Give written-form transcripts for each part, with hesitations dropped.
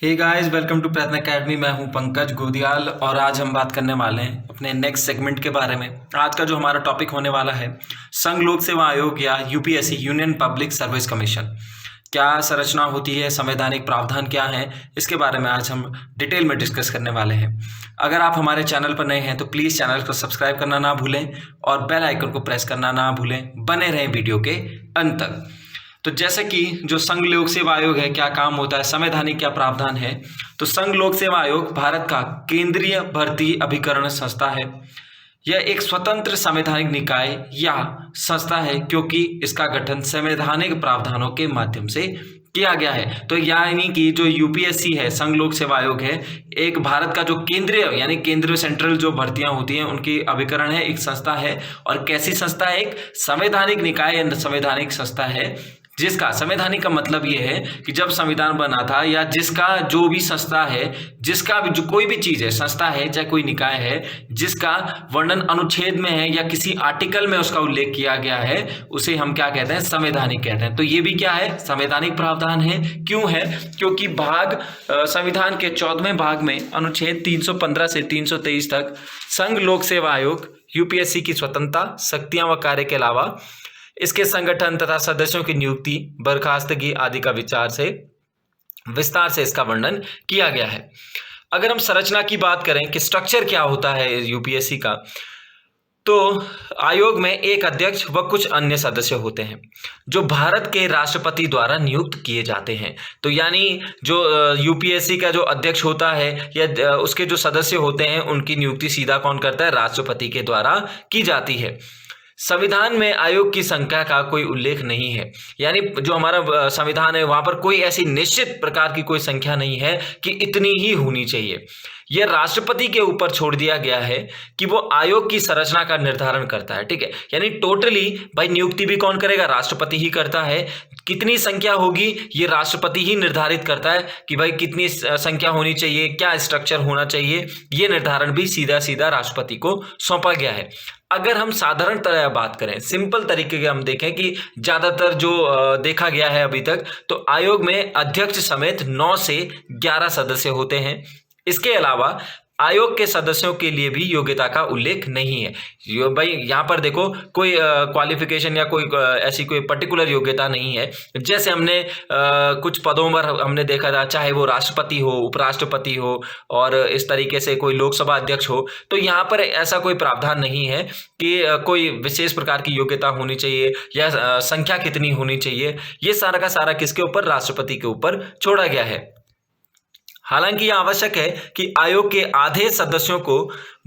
Hey guys, welcome to प्रयत्न academy. मैं हूं पंकज गोदियाल और आज हम बात करने वाले हैं अपने नेक्स्ट सेगमेंट के बारे में। आज का जो हमारा टॉपिक होने वाला है, संघ लोक सेवा आयोग या UPSC, union public service commission. क्या संरचना होती है, संवैधानिक प्रावधान क्या है, इसके बारे में आज हम डिटेल में डिस्कस करने वाले हैं। अगर आप हमारे चैनल पर नए हैं तो प्लीज़ चैनल को सब्सक्राइब करना ना भूलें और बेल आइकन को प्रेस करना ना भूलें। बने रहें वीडियो के अंत तक। तो जैसे कि जो संघ लोक सेवा आयोग है, क्या काम होता है, संवैधानिक क्या प्रावधान है। तो संघ लोक सेवा आयोग भारत का केंद्रीय भर्ती अभिकरण संस्था है। यह एक स्वतंत्र संवैधानिक निकाय या संस्था है क्योंकि इसका गठन संवैधानिक प्रावधानों के माध्यम से किया गया है। तो यानी कि जो यूपीएससी है, संघ लोक सेवा आयोग है, एक भारत का जो केंद्रीय यानी केंद्रीय सेंट्रल जो भर्तियां होती हैं उनकी अभिकरण है, एक संस्था है। और कैसी संस्था है? एक संवैधानिक निकाय या संवैधानिक संस्था है जिसका संवैधानिक का मतलब ये है कि जब संविधान बना था या जिसका जो भी संस्था है, जिसका भी जो कोई भी चीज़ है, संस्था है चाहे कोई निकाय है, जिसका वर्णन अनुच्छेद में है या किसी आर्टिकल में उसका उल्लेख किया गया है, उसे हम क्या कहते हैं? संवैधानिक कहते हैं। तो ये भी क्या है? संवैधानिक प्रावधान है। क्यों है? क्योंकि संविधान के 14वें भाग में अनुच्छेद 315 से 323 तक संघ लोक सेवा आयोग यूपीएससी की स्वतंत्रता, शक्तियां व कार्य के अलावा इसके संगठन तथा सदस्यों की नियुक्ति, बर्खास्तगी आदि का विस्तार से इसका वर्णन किया गया है। अगर हम संरचना की बात करें कि स्ट्रक्चर क्या होता है यूपीएससी का, तो आयोग में एक अध्यक्ष व कुछ अन्य सदस्य होते हैं जो भारत के राष्ट्रपति द्वारा नियुक्त किए जाते हैं। तो यानी जो यूपीएससी का जो अध्यक्ष होता है या उसके जो सदस्य होते हैं उनकी नियुक्ति सीधा कौन करता है? राष्ट्रपति के द्वारा की जाती है। संविधान में आयोग की संख्या का कोई उल्लेख नहीं है, यानी जो हमारा संविधान है वहां पर कोई ऐसी निश्चित प्रकार की कोई संख्या नहीं है कि इतनी ही होनी चाहिए। यह राष्ट्रपति के ऊपर छोड़ दिया गया है कि वो आयोग की संरचना का निर्धारण करता है। ठीक है, यानी टोटली भाई नियुक्ति भी कौन करेगा? राष्ट्रपति ही करता है। कितनी संख्या होगी ये राष्ट्रपति ही निर्धारित करता है कि भाई कितनी संख्या होनी चाहिए, क्या स्ट्रक्चर होना चाहिए, ये निर्धारण भी सीधा सीधा राष्ट्रपति को सौंपा गया है। अगर हम साधारण तरह बात करें, सिंपल तरीके के हम देखें कि ज्यादातर जो देखा गया है अभी तक, तो आयोग में अध्यक्ष समेत 9 से 11 सदस्य होते हैं। इसके अलावा आयोग के सदस्यों के लिए भी योग्यता का उल्लेख नहीं है। भाई यहाँ पर देखो, कोई क्वालिफिकेशन या कोई ऐसी कोई पर्टिकुलर योग्यता नहीं है। जैसे हमने कुछ पदों पर हमने देखा था, चाहे वो राष्ट्रपति हो, उपराष्ट्रपति हो और इस तरीके से कोई लोकसभा अध्यक्ष हो, तो यहाँ पर ऐसा कोई प्रावधान नहीं है कि कोई विशेष प्रकार की योग्यता होनी चाहिए या संख्या कितनी होनी चाहिए। ये सारा का सारा किसके ऊपर? राष्ट्रपति के ऊपर छोड़ा गया है। हालांकि यह आवश्यक है कि आयोग के आधे सदस्यों को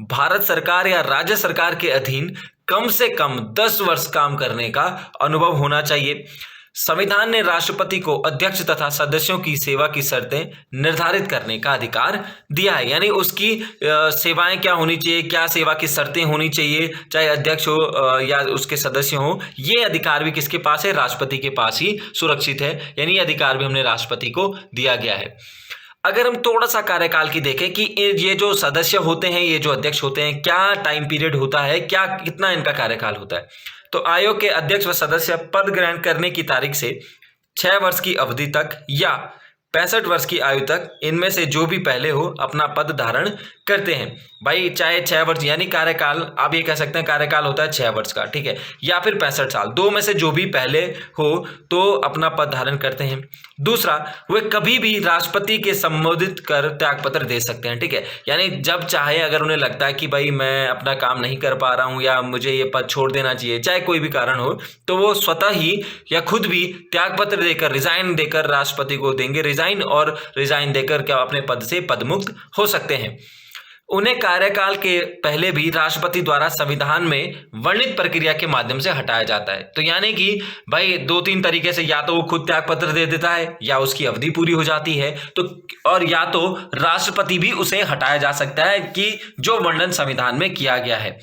भारत सरकार या राज्य सरकार के अधीन कम से कम 10 वर्ष काम करने का अनुभव होना चाहिए। संविधान ने राष्ट्रपति को अध्यक्ष तथा सदस्यों की सेवा की शर्तें निर्धारित करने का अधिकार दिया है, यानी उसकी सेवाएं क्या होनी चाहिए, क्या सेवा की शर्तें होनी चाहिए, चाहे अध्यक्ष हो या उसके सदस्य हो, ये अधिकार भी किसके पास है? राष्ट्रपति के पास ही सुरक्षित है। यानी ये अधिकार भी हमने राष्ट्रपति को दिया गया है। अगर हम थोड़ा सा कार्यकाल की देखें कि ये जो सदस्य होते हैं, ये जो अध्यक्ष होते हैं, क्या टाइम पीरियड होता है, क्या कितना इनका कार्यकाल होता है, तो आयोग के अध्यक्ष व सदस्य पद ग्रहण करने की तारीख से 6 वर्ष की अवधि तक या 65 वर्ष की आयु तक इनमें से जो भी पहले हो अपना पद धारण करते हैं। भाई चाहे 6 वर्ष यानी कार्यकाल, आप ये कह सकते हैं कार्यकाल होता है 6 वर्ष का, ठीक है, या फिर 65 साल, दो में से जो भी पहले हो तो अपना पद धारण करते हैं। दूसरा, वे कभी भी राष्ट्रपति के संबोधित कर त्यागपत्र दे सकते हैं। ठीक है, यानी जब चाहे अगर उन्हें लगता है कि भाई मैं अपना काम नहीं कर पा रहा हूं या मुझे ये पद छोड़ देना चाहिए, चाहे कोई भी कारण हो, तो वो स्वतः ही या खुद भी त्यागपत्र देकर, रिजाइन देकर राष्ट्रपति को देंगे, रिजाइन देकर क्या अपने पद से पदमुक्त हो सकते हैं। उन्हें कार्यकाल के पहले भी राष्ट्रपति द्वारा संविधान में वर्णित प्रक्रिया के माध्यम से हटाया जाता है। तो यानी कि भाई 2-3 तरीके से, या तो वो खुद त्यागपत्र दे देता है या उसकी अवधि पूरी हो जाती है, तो और या तो राष्ट्रपति भी उसे हटाया जा सकता है कि जो वर्णन संविधान में किया गया है।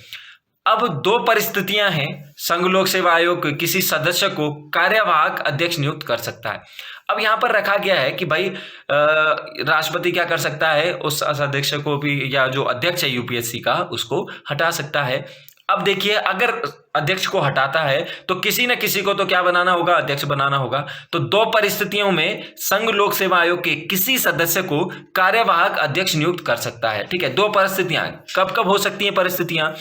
अब 2 परिस्थितियां हैं, संघ लोक सेवा आयोग किसी सदस्य को कार्यवाहक अध्यक्ष नियुक्त कर सकता है। अब यहां पर रखा गया है कि भाई राष्ट्रपति क्या कर सकता है, उस सदस्य को भी या जो अध्यक्ष है यूपीएससी का उसको हटा सकता है। अब देखिए, अगर अध्यक्ष को हटाता है तो किसी न किसी को तो क्या बनाना होगा, अध्यक्ष बनाना होगा। तो दो परिस्थितियों में संघ लोक सेवा आयोग के किसी सदस्य को कार्यवाहक अध्यक्ष नियुक्त कर सकता है। ठीक है, दो परिस्थितियां कब कब हो सकती हैं परिस्थितियां,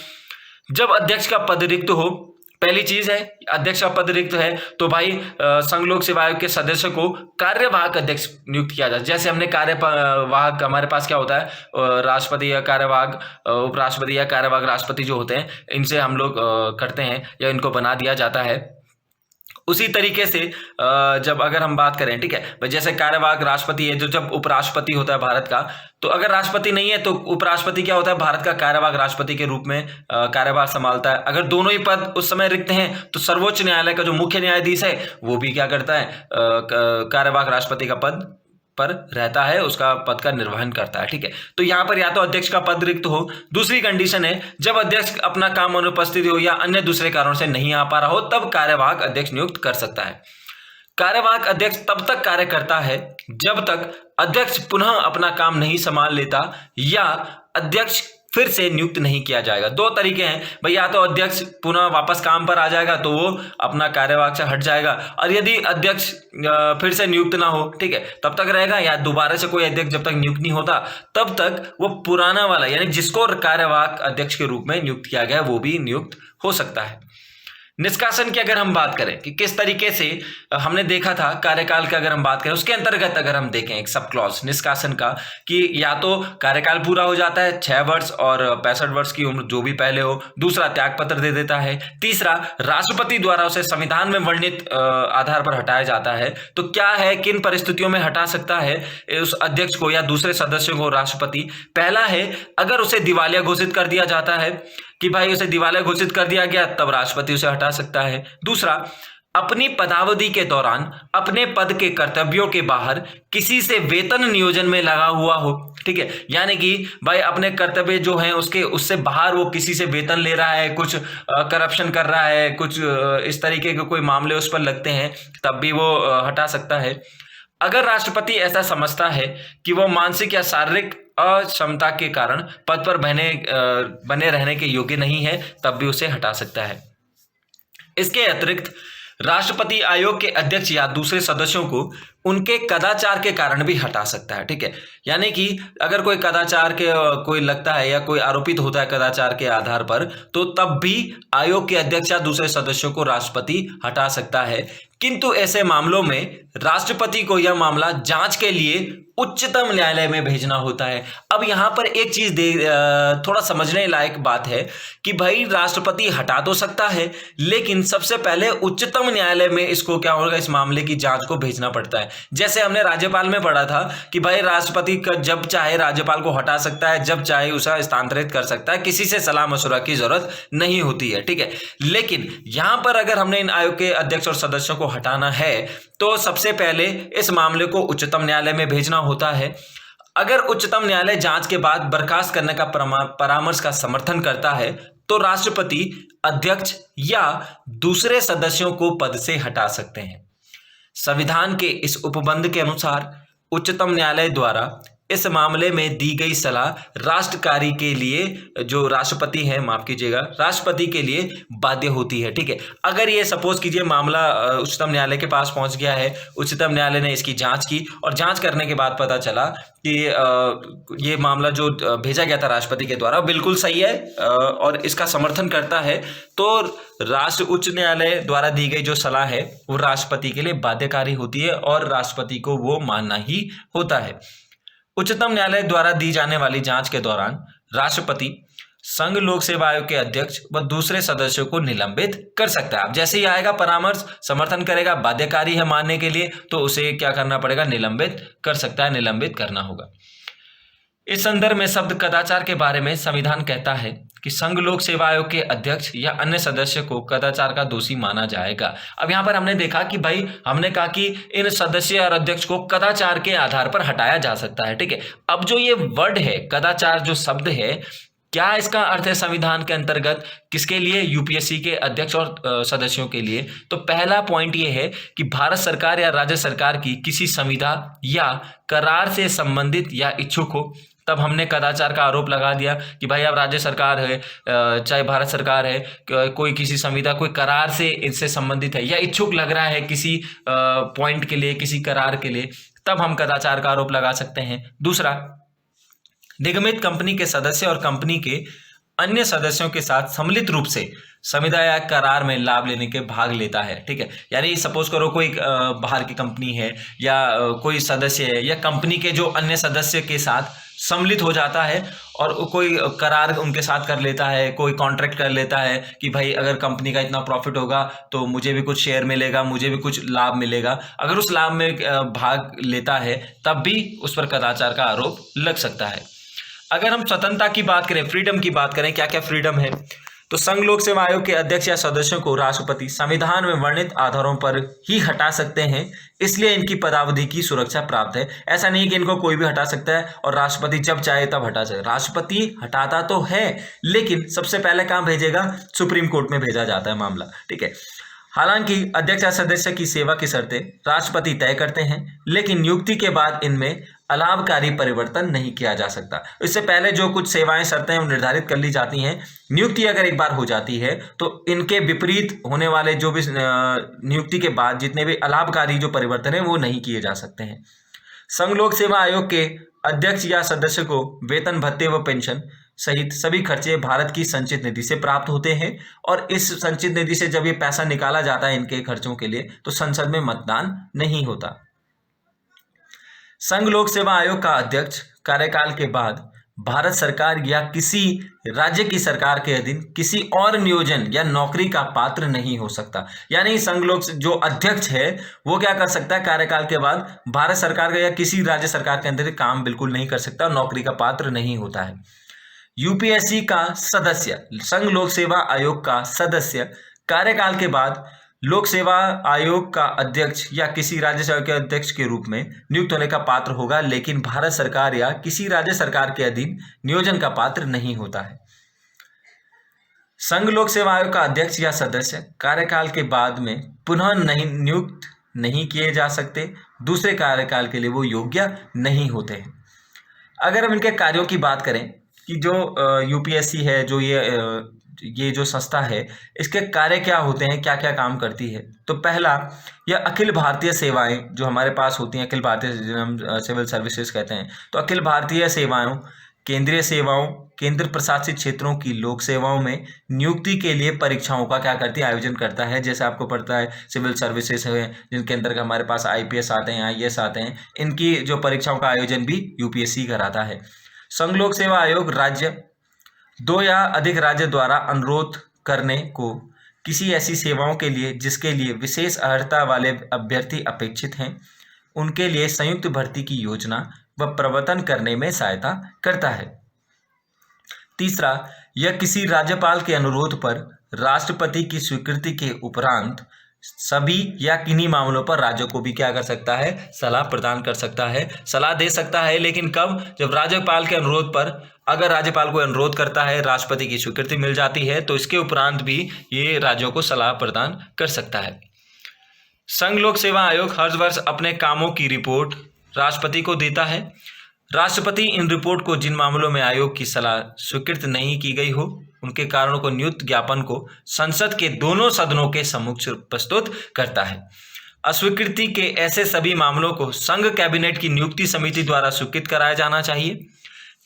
जब अध्यक्ष का पद रिक्त हो। पहली चीज है, अध्यक्ष का पद रिक्त है तो भाई संघ लोक सेवा आयोग के सदस्य को कार्यवाहक अध्यक्ष नियुक्त किया जाए। जैसे हमने कार्यवाहक, हमारे पास क्या होता है, राष्ट्रपति या कार्यवाहक उपराष्ट्रपति या कार्यवाहक राष्ट्रपति जो होते हैं, इनसे हम लोग करते हैं या इनको बना दिया जाता है। उसी तरीके से जब अगर हम बात करें, ठीक है, जैसे कार्यवाहक राष्ट्रपति है, जो जब उपराष्ट्रपति होता है भारत का, तो अगर राष्ट्रपति नहीं है तो उपराष्ट्रपति क्या होता है, भारत का कार्यवाहक राष्ट्रपति के रूप में कार्यभार संभालता है। अगर दोनों ही पद उस समय रिक्त हैं तो सर्वोच्च न्यायालय का जो मुख्य न्यायाधीश है वो भी क्या करता है, कार्यवाहक राष्ट्रपति का पद पर रहता है, उसका पद का निर्वहन करता है। ठीक है, तो यहां पर या तो अध्यक्ष का पद रिक्त हो, दूसरी कंडीशन है जब अध्यक्ष अपना काम अनुपस्थित हो या अन्य दूसरे कारणों से नहीं आ पा रहा हो, तब कार्यवाहक अध्यक्ष नियुक्त कर सकता है। कार्यवाहक अध्यक्ष तब तक कार्य करता है जब तक अध्यक्ष पुनः अपना काम नहीं संभाल लेता या अध्यक्ष फिर से नियुक्त नहीं किया जाएगा। दो तरीके हैं भाई, या तो अध्यक्ष पुनः वापस काम पर आ जाएगा तो वो अपना कार्यवाहक से हट जाएगा, और यदि अध्यक्ष फिर से नियुक्त ना हो, ठीक है, तब तक रहेगा, या दोबारा से कोई अध्यक्ष जब तक नियुक्त नहीं होता तब तक वो पुराना वाला, यानी जिसको कार्यवाहक अध्यक्ष के रूप में नियुक्त किया गया वो भी नियुक्त हो सकता है। निष्कासन की अगर हम बात करें कि किस तरीके से हमने देखा था कार्यकाल की, अगर हम बात करें उसके अंतर्गत अगर हम देखें एक सब क्लॉज निष्कासन का, कि या तो कार्यकाल पूरा हो जाता है 6 वर्ष और 65 वर्ष की उम्र जो भी पहले हो, दूसरा त्याग पत्र दे देता है, तीसरा राष्ट्रपति द्वारा उसे संविधान में वर्णित आधार पर हटाया जाता है। तो क्या है, किन परिस्थितियों में हटा सकता है उस अध्यक्ष को या दूसरे सदस्यों को राष्ट्रपति? पहला है, अगर उसे दिवालिया घोषित कर दिया जाता है कि भाई उसे दिवालिया घोषित कर दिया गया, तब राष्ट्रपति उसे हटा सकता है। दूसरा, अपनी पदावधि के दौरान अपने पद के कर्तव्यों के बाहर किसी से वेतन नियोजन में लगा हुआ हो, ठीक है, यानी कि भाई अपने कर्तव्य जो हैं उससे बाहर वो किसी से वेतन ले रहा है, कुछ करप्शन कर रहा है, कुछ इस तरीके के कोई मामले उस पर लगते हैं, तब भी वो हटा सकता है। अगर राष्ट्रपति ऐसा समझता है कि वो मानसिक या शारीरिक अक्षमता के कारण पद पर बने रहने के योग्य नहीं है, तब भी उसे हटा सकता है। इसके अतिरिक्त राष्ट्रपति आयोग के अध्यक्ष या दूसरे सदस्यों को उनके कदाचार के कारण भी हटा सकता है। ठीक है, यानी कि अगर कोई कदाचार के कोई लगता है या कोई आरोपित होता है कदाचार के आधार पर, तो तब भी आयोग के अध्यक्ष या दूसरे सदस्यों को राष्ट्रपति हटा सकता है। किंतु ऐसे मामलों में राष्ट्रपति को यह मामला जांच के लिए उच्चतम न्यायालय में भेजना होता है। अब यहां पर एक चीज थोड़ा समझने लायक बात है कि भाई राष्ट्रपति हटा तो सकता है, लेकिन सबसे पहले उच्चतम न्यायालय में इसको क्या होगा, इस मामले की जांच को भेजना पड़ता है। जैसे हमने राज्यपाल में पढ़ा था कि भाई राष्ट्रपति जब चाहे राज्यपाल को हटा सकता है, जब चाहे उसे स्थानांतरित कर सकता है, किसी से सलाह मशवरा की जरूरत नहीं होती है। ठीक है, लेकिन यहां पर अगर हमने इन आयोग के अध्यक्ष और सदस्यों को हटाना है तो सबसे पहले इस मामले को उच्चतम न्यायालय में भेजना होता है। अगर उच्चतम न्यायालय जांच के बाद बर्खास्त करने का परामर्श का समर्थन करता है तो राष्ट्रपति अध्यक्ष या दूसरे सदस्यों को पद से हटा सकते हैं। संविधान के इस उपबंध के अनुसार उच्चतम न्यायालय द्वारा इस मामले में दी गई सलाह राष्ट्रकारी के लिए, जो राष्ट्रपति है, माफ कीजिएगा, राष्ट्रपति के लिए बाध्य होती है। ठीक है, अगर ये सपोज कीजिए मामला उच्चतम न्यायालय के पास पहुंच गया है, उच्चतम न्यायालय ने इसकी जांच की और जांच करने के बाद पता चला कि ये मामला जो भेजा गया था राष्ट्रपति के द्वारा बिल्कुल सही है और इसका समर्थन करता है, तो उच्च न्यायालय द्वारा दी गई जो सलाह है वो राष्ट्रपति के लिए बाध्यकारी होती है और राष्ट्रपति को वो मानना ही होता है। उच्चतम न्यायालय द्वारा दी जाने वाली जांच के दौरान राष्ट्रपति संघ लोक सेवा आयोग के अध्यक्ष व दूसरे सदस्यों को निलंबित कर सकता है। अब जैसे ही आएगा परामर्श, समर्थन करेगा, बाध्यकारी है मानने के लिए, तो उसे क्या करना पड़ेगा, निलंबित कर सकता है, निलंबित करना होगा। इस संदर्भ में शब्द कदाचार के बारे में संविधान कहता है कि संघ लोक सेवा आयोग के अध्यक्ष या अन्य सदस्य को कदाचार का दोषी माना जाएगा। अब यहाँ पर हमने देखा कि भाई हमने कहा कि इन सदस्य और अध्यक्ष को कदाचार के आधार पर हटाया जा सकता है। ठीक है, अब जो ये वर्ड है कदाचार, जो शब्द है, क्या इसका अर्थ है संविधान के अंतर्गत किसके लिए, यूपीएससी के अध्यक्ष और सदस्यों के लिए? तो पहला पॉइंट ये है कि भारत सरकार या राज्य सरकार की किसी संविदा या करार से संबंधित या इच्छुक हो तब हमने कदाचार का आरोप लगा दिया कि भाई अब राज्य सरकार है, चाहे भारत सरकार है, कोई किसी संविदा कोई करार से इससे संबंधित है या इच्छुक लग रहा है किसी पॉइंट के लिए, किसी करार के लिए, तब हम कदाचार का आरोप लगा सकते हैं। दूसरा, निगमित कंपनी के सदस्य और कंपनी के अन्य सदस्यों के साथ सम्मिलित रूप से संविदा या करार में लाभ लेने के भाग लेता है। ठीक है, यानी सपोज करो कोई बाहर की कंपनी है या कोई सदस्य है या कंपनी के जो अन्य सदस्य के साथ सम्मिलित हो जाता है और कोई करार उनके साथ कर लेता है, कोई कॉन्ट्रैक्ट कर लेता है कि भाई अगर कंपनी का इतना प्रॉफिट होगा तो मुझे भी कुछ शेयर मिलेगा, मुझे भी कुछ लाभ मिलेगा। अगर उस लाभ में भाग लेता है तब भी उस पर कदाचार का आरोप लग सकता है। अगर हम स्वतंत्रता की बात करें, फ्रीडम की बात करें, क्या क्या फ्रीडम है, तो संघ लोक सेवा आयोग के अध्यक्ष या सदस्यों को राष्ट्रपति संविधान में वर्णित आधारों पर ही हटा सकते हैं, इसलिए इनकी पदावधि की सुरक्षा प्राप्त है। ऐसा नहीं कि इनको कोई भी हटा सकता है और राष्ट्रपति जब चाहे तब हटा सकता है। राष्ट्रपति हटाता तो है लेकिन सबसे पहले कहाँ भेजेगा, सुप्रीम कोर्ट में भेजा जाता है मामला। ठीक है, हालांकि अध्यक्ष या सदस्य की सेवा की शर्तें राष्ट्रपति तय करते हैं, लेकिन नियुक्ति के बाद इनमें अलाभकारी परिवर्तन नहीं किया जा सकता। इससे पहले जो कुछ सेवाएं शर्तें निर्धारित कर ली जाती हैं, नियुक्ति अगर एक बार हो जाती है तो इनके विपरीत होने वाले जो भी नियुक्ति के बाद जितने भी अलाभकारी जो परिवर्तन है वो नहीं किए जा सकते हैं। संघ लोक सेवा आयोग के अध्यक्ष या सदस्य को वेतन, भत्ते व पेंशन सहित सभी खर्चे भारत की संचित निधि से प्राप्त होते हैं और इस संचित निधि से जब ये पैसा निकाला जाता है इनके खर्चों के लिए तो संसद में मतदान नहीं होता। संघ लोक सेवा आयोग का अध्यक्ष कार्यकाल के बाद भारत सरकार या किसी राज्य की सरकार के अधीन किसी और नियोजन या नौकरी का पात्र नहीं हो सकता। यानी संघ लोक जो अध्यक्ष है वो क्या कर सकता है, कार्यकाल के बाद भारत सरकार का या किसी राज्य सरकार के अंदर काम बिल्कुल नहीं कर सकता, नौकरी का पात्र नहीं होता है। यूपीएससी का सदस्य, संघ लोक सेवा आयोग का सदस्य कार्यकाल के बाद लोक सेवा आयोग का अध्यक्ष या किसी राज्य सरकार के अध्यक्ष के रूप में नियुक्त होने का पात्र होगा, लेकिन भारत सरकार या किसी राज्य सरकार के अधीन नियोजन का पात्र नहीं होता है। संघ लोक सेवा आयोग का अध्यक्ष या सदस्य कार्यकाल के बाद में पुनः नहीं नियुक्त नहीं किए जा सकते, दूसरे कार्यकाल के लिए वो योग्य नहीं होते हैं। अगर हम इनके कार्यों की बात करें कि जो यूपीएससी है, जो ये जो संस्था है, इसके कार्य क्या होते हैं, क्या क्या काम करती है, तो पहला, यह अखिल भारतीय सेवाएं जो हमारे पास होती हैं, अखिल भारतीय जिन्हें हम सिविल सर्विसेज कहते हैं, तो अखिल भारतीय सेवाओं, केंद्रीय सेवाओं, केंद्र प्रशासित क्षेत्रों की लोक सेवाओं में नियुक्ति के लिए परीक्षाओं का क्या करती है, आयोजन करता है। जैसे आपको पता है सिविल सर्विसेज है जिनके अंदर हमारे पास आईपीएस आते हैं, आईएएस आते हैं, इनकी जो परीक्षाओं का आयोजन भी यूपीएससी कराता है। संघ लोक सेवा आयोग राज्य, दो या अधिक राज्य द्वारा अनुरोध करने को किसी ऐसी सेवाओं के लिए जिसके लिए विशेष अर्हता वाले अभ्यर्थी अपेक्षित हैं, उनके लिए संयुक्त भर्ती की योजना व प्रवर्तन करने में सहायता करता है। तीसरा, यह किसी राज्यपाल के अनुरोध पर राष्ट्रपति की स्वीकृति के उपरांत सभी या किन्हीं मामलों पर राज्यों को भी क्या कर सकता है, सलाह प्रदान कर सकता है, सलाह दे सकता है। लेकिन कब, जब राज्यपाल के अनुरोध पर, अगर राज्यपाल को अनुरोध करता है, राष्ट्रपति की स्वीकृति मिल जाती है तो इसके उपरांत भी ये राज्यों को सलाह प्रदान कर सकता है। संघ लोक सेवा आयोग हर वर्ष अपने कामों की रिपोर्ट राष्ट्रपति को देता है। राष्ट्रपति इन रिपोर्ट को जिन मामलों में आयोग की सलाह स्वीकृत नहीं की गई हो उनके कारणों को नियुक्त ज्ञापन को संसद के दोनों सदनों के सम्मुख प्रस्तुत करता है। अस्वीकृति के ऐसे सभी मामलों को संघ कैबिनेट की नियुक्ति समिति द्वारा स्वीकृत कराया जाना चाहिए।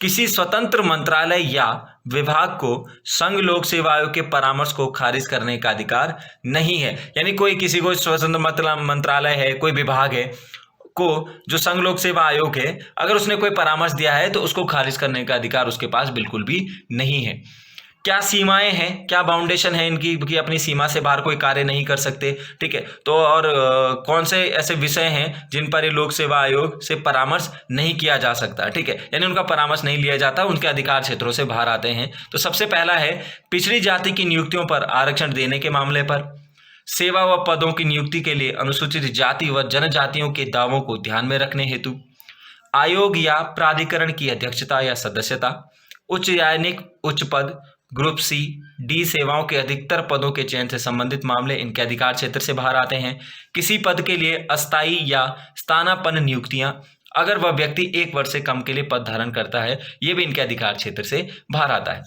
किसी स्वतंत्र मंत्रालय या विभाग को संघ लोक सेवा आयोग के परामर्श को खारिज करने का अधिकार नहीं है। यानी कोई किसी को स्वतंत्र मंत्रालय है, कोई विभाग है को जो संघ लोक सेवा आयोग है, अगर उसने कोई परामर्श दिया है तो उसको खारिज करने का अधिकार उसके पास बिल्कुल भी नहीं है। क्या सीमाएं हैं, क्या बाउंडेशन है इनकी कि अपनी सीमा से बाहर कोई कार्य नहीं कर सकते, ठीक है। तो और कौन से ऐसे विषय हैं जिन पर ये लोक सेवा आयोग से परामर्श नहीं किया जा सकता, ठीक है, यानी उनका परामर्श नहीं लिया जाता, उनके अधिकार क्षेत्रों से बाहर आते हैं। तो सबसे पहला है पिछड़ी जाति की नियुक्तियों पर आरक्षण देने के मामले पर, सेवा व पदों की नियुक्ति के लिए अनुसूचित जाति व जनजातियों के दावों को ध्यान में रखने हेतु आयोग या प्राधिकरण की अध्यक्षता या सदस्यता, उच्च न्यायालयिक उच्च पद, ग्रुप सी डी सेवाओं के अधिकतर पदों के चयन से संबंधित मामले इनके अधिकार क्षेत्र से बाहर आते हैं। किसी पद के लिए अस्थायी या स्थानापन्न नियुक्तियां, अगर वह व्यक्ति 1 वर्ष से कम के लिए पद धारण करता है। ये भी इनके अधिकार क्षेत्र से बाहर आता है।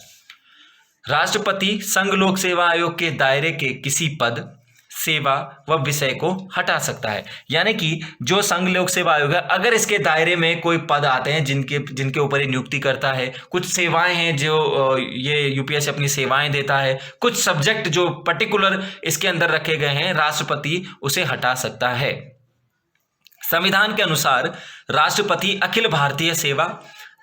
राष्ट्रपति संघ लोक सेवा आयोग के दायरे के किसी पद, सेवा व विषय को हटा सकता है। यानी कि जो संघ लोक सेवा आयोग है, अगर इसके दायरे में कोई पद आते हैं जिनके ऊपर ये नियुक्ति करता है, कुछ सेवाएं हैं जो ये यूपीएससी अपनी सेवाएं देता है, कुछ सब्जेक्ट जो पर्टिकुलर इसके अंदर रखे गए हैं, राष्ट्रपति उसे हटा सकता है। संविधान के अनुसार राष्ट्रपति अखिल भारतीय सेवा,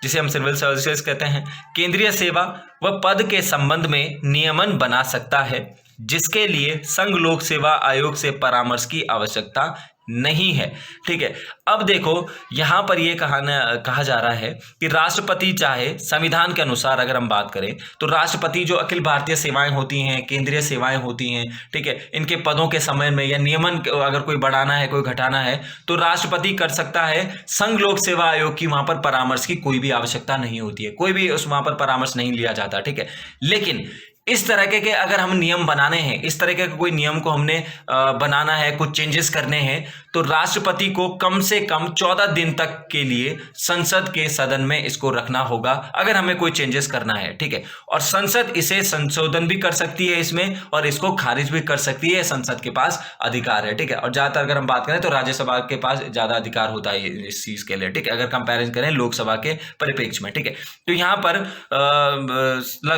जिसे हम सिविल सर्विसेज कहते हैं, केंद्रीय सेवा व पद के संबंध में नियमन बना सकता है, जिसके लिए संघ लोक सेवा आयोग से परामर्श की आवश्यकता नहीं है। ठीक है, अब देखो यहां पर यह कहा जा रहा है कि राष्ट्रपति चाहे, संविधान के अनुसार अगर हम बात करें तो राष्ट्रपति जो अखिल भारतीय सेवाएं होती हैं, केंद्रीय सेवाएं होती हैं, ठीक है, इनके पदों के समय में या नियमन अगर कोई बढ़ाना है, कोई घटाना है, तो राष्ट्रपति कर सकता है। संघ लोक सेवा आयोग की वहां पर परामर्श की कोई भी आवश्यकता नहीं होती है, कोई भी वहां पर परामर्श नहीं लिया जाता। ठीक है, लेकिन इस तरह के अगर हम नियम बनाने हैं, इस तरह के कोई नियम को हमने बनाना है, कुछ चेंजेस करने हैं, तो राष्ट्रपति को कम से कम 14 दिन तक के लिए संसद के सदन में इसको रखना होगा, अगर हमें कोई चेंजेस करना है। ठीक है, और संसद इसे संशोधन भी कर सकती है इसमें, और इसको खारिज भी कर सकती है, संसद के पास अधिकार है। ठीक है, और ज्यादातर अगर हम बात करें तो राज्यसभा के पास ज्यादा अधिकार होता है इस चीज के लिए। ठीक है, अगर कंपेरिजन करें लोकसभा के परिप्रेक्ष्य में। ठीक है, तो यहाँ पर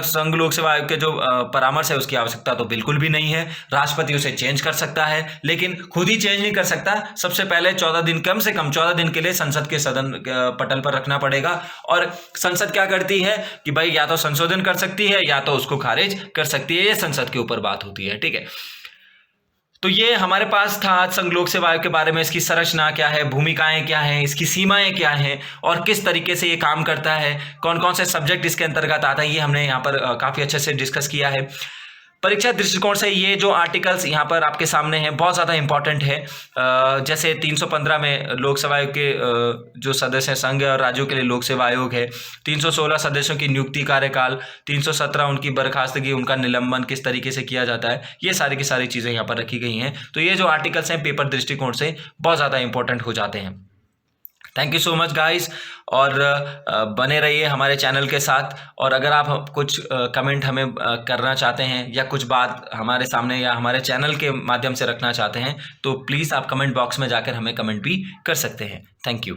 संघ लोक सेवा आयोग के जो परामर्श है उसकी आवश्यकता तो बिल्कुल भी नहीं है। राष्ट्रपति उसे चेंज कर सकता है, लेकिन खुद ही चेंज नहीं कर सकता। सबसे पहले 14 दिन, कम से कम 14 दिन के लिए संसद के सदन पटल पर रखना पड़ेगा। और संसद क्या करती है कि भाई या तो संशोधन कर सकती है या तो उसको खारिज कर सकती है, ये संसद के ऊपर बात होती है। ठीक है, तो ये हमारे पास था आज संघ लोक सेवा आयोग के बारे में, इसकी संरचना क्या है, भूमिकाएं क्या हैं, इसकी सीमाएं क्या हैं और किस तरीके से ये काम करता है, कौन कौन से सब्जेक्ट इसके अंतर्गत आता है, ये हमने यहाँ पर काफ़ी अच्छे से डिस्कस किया है। परीक्षा दृष्टिकोण से ये जो आर्टिकल्स यहाँ पर आपके सामने हैं बहुत ज़्यादा इंपॉर्टेंट है। जैसे 315 में लोकसभा आयोग के जो सदस्य हैं, संघ और राज्यों के लिए लोक सेवा आयोग है। 316 सदस्यों की नियुक्ति कार्यकाल, 317 उनकी बर्खास्तगी, उनका निलंबन किस तरीके से किया जाता है, ये सारी की सारी चीज़ें यहाँ पर रखी गई हैं। तो ये जो आर्टिकल्स हैं पेपर दृष्टिकोण से बहुत ज़्यादा इंपॉर्टेंट हो जाते हैं। Thank you so much guys, और बने रहिए हमारे चैनल के साथ। और अगर आप कुछ कमेंट हमें करना चाहते हैं या कुछ बात हमारे सामने या हमारे चैनल के माध्यम से रखना चाहते हैं तो प्लीज़ आप कमेंट बॉक्स में जाकर हमें कमेंट भी कर सकते हैं। Thank you.